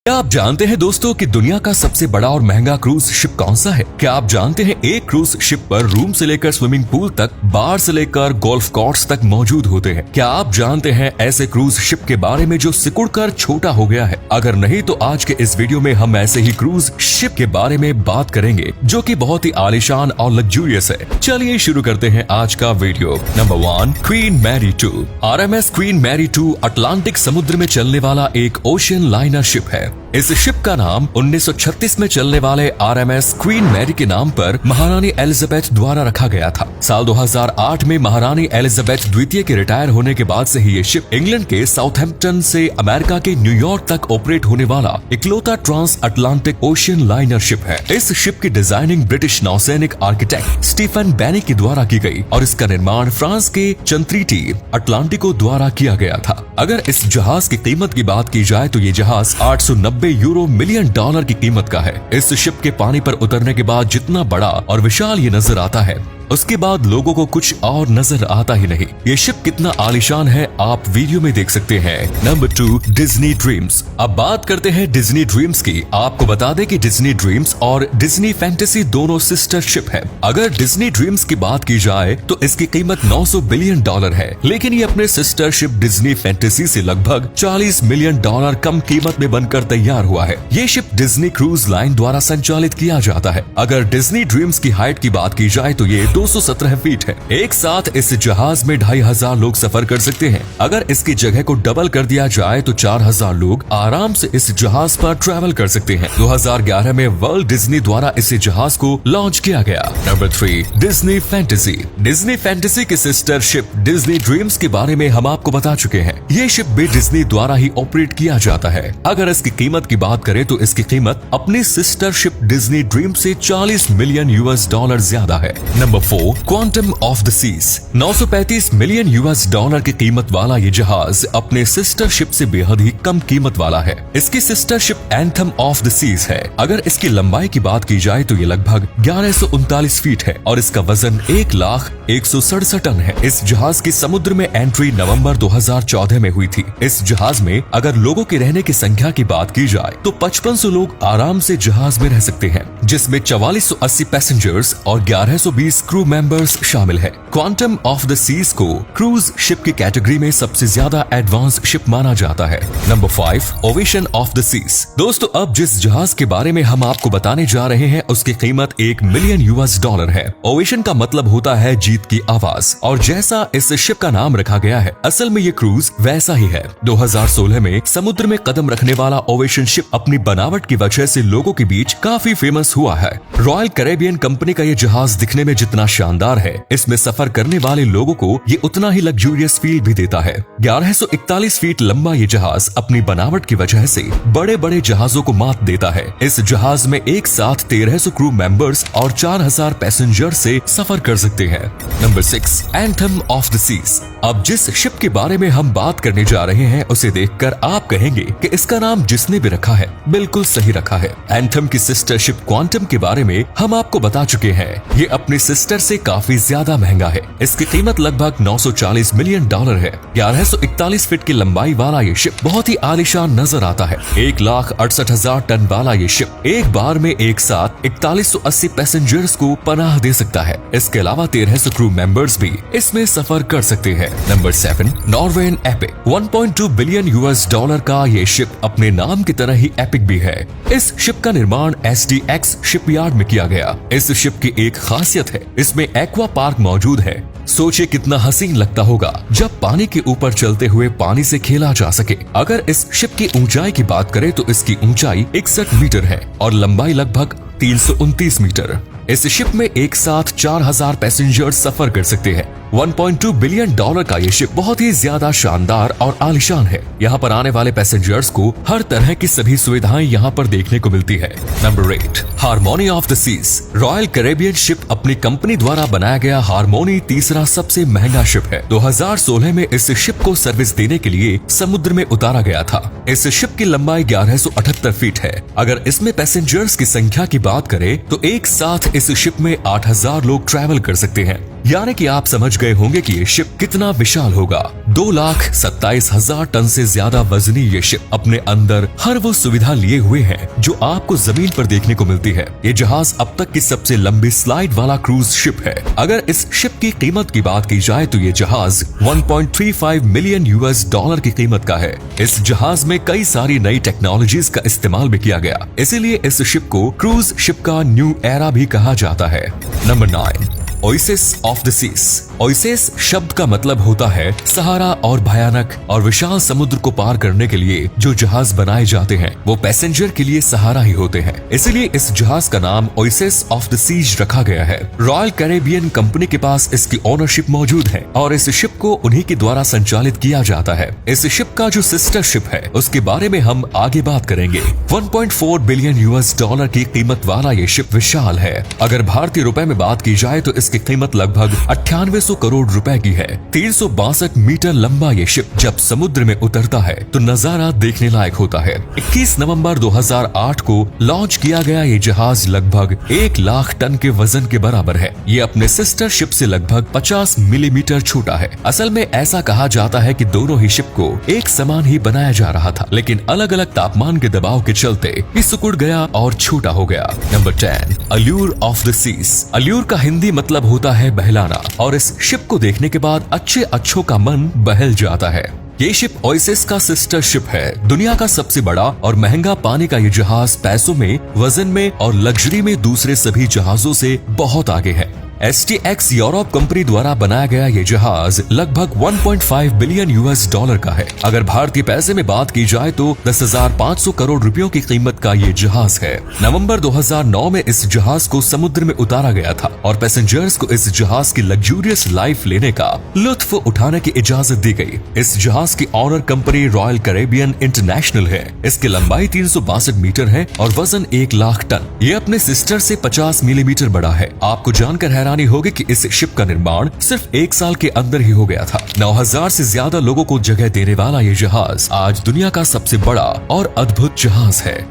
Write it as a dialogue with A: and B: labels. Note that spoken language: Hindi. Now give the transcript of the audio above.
A: क्या आप जानते हैं दोस्तों कि दुनिया का सबसे बड़ा और महंगा क्रूज शिप कौन सा है? क्या आप जानते हैं एक क्रूज शिप पर रूम से लेकर स्विमिंग पूल तक, बार से लेकर गोल्फ कोर्ट्स तक मौजूद होते हैं? क्या आप जानते हैं ऐसे क्रूज शिप के बारे में जो सिकुड़कर छोटा हो गया है? अगर नहीं तो आज के इस वीडियो में हम ऐसे ही क्रूज शिप के बारे में बात करेंगे जो कि बहुत ही आलीशान और लग्जूरियस है। चलिए शुरू करते हैं आज का video. Number 1, Queen Mary 2। RMS Queen Mary 2 Atlantic समुद्र में चलने वाला एक ओशियन लाइनर शिप है। इस शिप का नाम 1936 में चलने वाले RMS क्वीन मैरी के नाम पर महारानी एलिजाबेथ द्वारा रखा गया था। साल 2008 में महारानी एलिजाबेथ द्वितीय के रिटायर होने के बाद से ही ये शिप इंग्लैंड के साउथहैम्पटन से अमेरिका के न्यूयॉर्क तक ऑपरेट होने वाला इकलौता trans Atlantic ocean liner ship है। इस शिप की डिजाइनिंग ब्रिटिश नौसैनिक आर्किटेक्ट स्टीफन बेनी के द्वारा की गई और इसका निर्माण फ्रांस के चंत्रीटी अटलांटिको द्वारा किया गया था। अगर इस जहाज की कीमत की बात की जाए तो ये जहाज 890 यूरो मिलियन डॉलर की कीमत का है। इस शिप के पानी पर उतरने के बाद जितना बड़ा और विशाल ये नजर आता है, उसके बाद लोगों को कुछ और नजर आता ही नहीं। ये शिप कितना आलीशान है आप वीडियो में देख सकते हैं। Number 2, Disney dreams. अब बात करते हैं डिज्नी ड्रीम्स की। आपको बता दें कि डिज्नी ड्रीम्स और डिज्नी फैंटेसी दोनों सिस्टर शिप है। अगर डिज्नी ड्रीम्स की बात की जाए तो इसकी कीमत 900 बिलियन डॉलर है, लेकिन ये अपने सिस्टर शिप डिज्नी फैंटेसी से लगभग 40 मिलियन डॉलर कम कीमत में बनकर तैयार हुआ है। ये शिप डिज्नी क्रूज लाइन द्वारा संचालित किया जाता है। अगर डिज्नी ड्रीम्स की हाइट की बात की जाए तो ये 217 फीट है। एक साथ इस जहाज में 2500 लोग सफर कर सकते हैं। अगर इसकी जगह को डबल कर दिया जाए तो 4000 लोग आराम से इस जहाज पर ट्रैवल कर सकते हैं। 2011 में वर्ल्ड डिज्नी द्वारा इस जहाज को लॉन्च किया गया। Number 3, Disney fantasy. Disney fantasy की सिस्टर शिप डिज्नी ड्रीम्स के बारे में हम आपको बता चुके हैं। ये शिप भी डिज्नी द्वारा ही ऑपरेट किया जाता है। अगर इसकी कीमत की बात करें तो इसकी कीमत अपनी सिस्टर शिप डिज्नी ड्रीम से 40 मिलियन US डॉलर ज्यादा है। Number 4, Quantum of the Seas. 935 million US dollar की कीमत वाला ये जहाज अपने सिस्टर शिप से बेहद ही कम कीमत वाला है। इसकी sister ship Anthem of the Seas है। अगर इसकी लंबाई की बात की जाए तो ये लगभग 1139 फीट है और इसका वजन 1,167 टन है। इस जहाज की समुद्र में एंट्री नवंबर 2014 में हुई थी। इस जहाज में अगर लोगों के रहने की संख्या की बात की जाए तो 5500 लोग आराम से जहाज में रह सकते हैं, जिसमें 4480 पैसेंजर्स और 1120 क्रू मेंबर्स शामिल है। क्वांटम ऑफ द सीज को क्रूज शिप की कैटेगरी में सबसे ज्यादा एडवांस शिप माना जाता है। Number 5, Ovation of the Seas. दोस्तों, अब जिस जहाज के बारे में हम आपको बताने जा रहे हैं उसकी कीमत 1 मिलियन US डॉलर है। ओवेशन का मतलब होता है जीत की आवाज, और जैसा इस शिप का नाम रखा गया है, असल में ये क्रूज वैसा ही है। 2016 में समुद्र में कदम रखने वाला ओवेशन शिप अपनी बनावट की वजह से लोगों के बीच काफी फेमस हुआ है। रॉयल कैरेबियन कंपनी का ये जहाज दिखने में जितना शानदार है, इसमें सफर करने वाले लोगों को ये उतना ही लग्जूरियस फील भी देता है। 1141 फीट लंबा ये जहाज अपनी बनावट की वजह से बड़े बड़े जहाजों को मात देता है। इस जहाज में एक साथ 1300 क्रू मेंबर्स और 4000 पैसेंजर से सफर कर सकते हैं। Number 6, Anthem of the Seas. अब जिस शिप के बारे में हम बात करने जा रहे हैं उसे देखकर आप कहेंगे कि इसका नाम जिसने भी रखा है बिल्कुल सही रखा है। एंथम की सिस्टर शिप क्वांटम के बारे में हम आपको बता चुके हैं। ये अपनी सिस्टर से काफी ज्यादा महंगा है। इसकी कीमत लगभग 940 मिलियन डॉलर है। 1141 फीट की लंबाई वाला ये शिप बहुत ही आलीशान नजर आता है। 1,68,000 टन वाला ये शिप एक बार में एक साथ 4180 पैसेंजर्स को पनाह दे सकता है। इसके अलावा 1300 क्रू मेंबर्स भी इसमें सफर कर सकते हैं। Number 7, नॉर्वेन epic. 1.2 billion US dollar का ये शिप अपने नाम की तरह ही एपिक भी है। इस शिप का निर्माण SDX शिपयार्ड में किया गया। इस शिप की एक खासियत है, इसमें एक्वा पार्क मौजूद है। सोचिए कितना हसीन लगता होगा जब पानी के ऊपर चलते हुए पानी से खेला जा सके। अगर इस शिप की ऊंचाई की बात करें तो इसकी ऊंचाई 61 मीटर है और लंबाई लगभग 329 मीटर। इस शिप में एक साथ 4000 पैसेंजर सफर कर सकते हैं। 1.2 बिलियन डॉलर का ये शिप बहुत ही ज्यादा शानदार और आलीशान है। यहाँ पर आने वाले पैसेंजर्स को हर तरह की सभी सुविधाएं यहाँ पर देखने को मिलती है। Number 8, Harmony of the Seas. Royal Caribbean ship अपनी कंपनी द्वारा बनाया गया हार्मोनी तीसरा सबसे महंगा शिप है। 2016 में इस शिप को सर्विस देने के लिए समुद्र में उतारा गया था। इस शिप की लंबाई 1178 फीट है। अगर इसमें पैसेंजर्स की संख्या की बात करें तो एक साथ इस शिप में 8000 लोग ट्रैवल कर सकते हैं। यानी कि आप समझ गए होंगे कि ये शिप कितना विशाल होगा। 2,27,000 टन से ज्यादा वजनी ये शिप अपने अंदर हर वो सुविधा लिए हुए है जो आपको जमीन पर देखने को मिलती है। ये जहाज अब तक की सबसे लंबी स्लाइड वाला क्रूज शिप है। अगर इस शिप की कीमत की बात की जाए तो ये जहाज 1.35 मिलियन US$ की कीमत का है। इस जहाज में कई सारी नई टेक्नोलॉजीज का इस्तेमाल भी किया गया, इसीलिए इस शिप को क्रूज शिप का न्यू एरा भी कहा जाता है। Number 9, Oasis of the Seas. Oasis शब्द का मतलब होता है सहारा और भयानक और विशाल समुद्र को पार करने के लिए जो जहाज बनाए जाते हैं वो पैसेंजर के लिए सहारा ही होते हैं, इसीलिए इस जहाज का नाम ओएसिस ऑफ द सीज रखा गया है। रॉयल कैरेबियन कंपनी के पास इसकी ओनरशिप मौजूद है और इस शिप को उन्हीं के द्वारा संचालित किया जाता है। इस शिप का जो सिस्टर शिप है उसके बारे में हम आगे बात करेंगे। 1.4 बिलियन US$ की कीमत वाला ये शिप विशाल है। अगर भारतीय रुपए में बात की जाए तो इसकी कीमत लगभग 9800 करोड़ रुपए की है। 362 मीटर लंबा ये शिप जब समुद्र में उतरता है तो नजारा देखने लायक होता है। 21 नवंबर 2008 को लॉन्च किया गया ये जहाज लगभग 1 लाख टन के वजन के बराबर है। ये अपने सिस्टर शिप से लगभग 50 मिलीमीटर छोटा है। असल में ऐसा कहा जाता है कि दोनों ही शिप को एक समान ही बनाया जा रहा था, लेकिन अलग अलग तापमान के दबाव के चलते ये सिकुड़ गया और छोटा हो गया। Number 10, allure of the seas. Allure का हिंदी मतलब होता है बहलाना और इस शिप को देखने के बाद अच्छों का मन बहल जाता है। ये शिप ओएसिस का सिस्टर शिप है। दुनिया का सबसे बड़ा और महंगा पानी का ये जहाज पैसों में, वजन में और लग्जरी में दूसरे सभी जहाजों से बहुत आगे है। STX यूरोप कंपनी द्वारा बनाया गया ये जहाज लगभग 1.5 बिलियन US$ का है। अगर भारतीय पैसे में बात की जाए तो 10,500 करोड़ रुपयों की कीमत का ये जहाज है। नवंबर 2009 में इस जहाज को समुद्र में उतारा गया था और पैसेंजर्स को इस जहाज की लग्जूरियस लाइफ लेने का लुत्फ उठाने की इजाजत दी गई। इस जहाज की owner company Royal Caribbean International है। इसकी लंबाई 362 मीटर है और वजन 1 लाख टन। ये अपने सिस्टर से 50 मिलीमीटर बड़ा है। आपको जानकर हैरानी होगी कि इस शिप का निर्माण सिर्फ 1 साल के अंदर ही हो गया था। 9,000 से ज्यादा लोगों को जगह देने वाला ये जहाज आज दुनिया का सबसे बड़ा और अद्भुत जहाज है।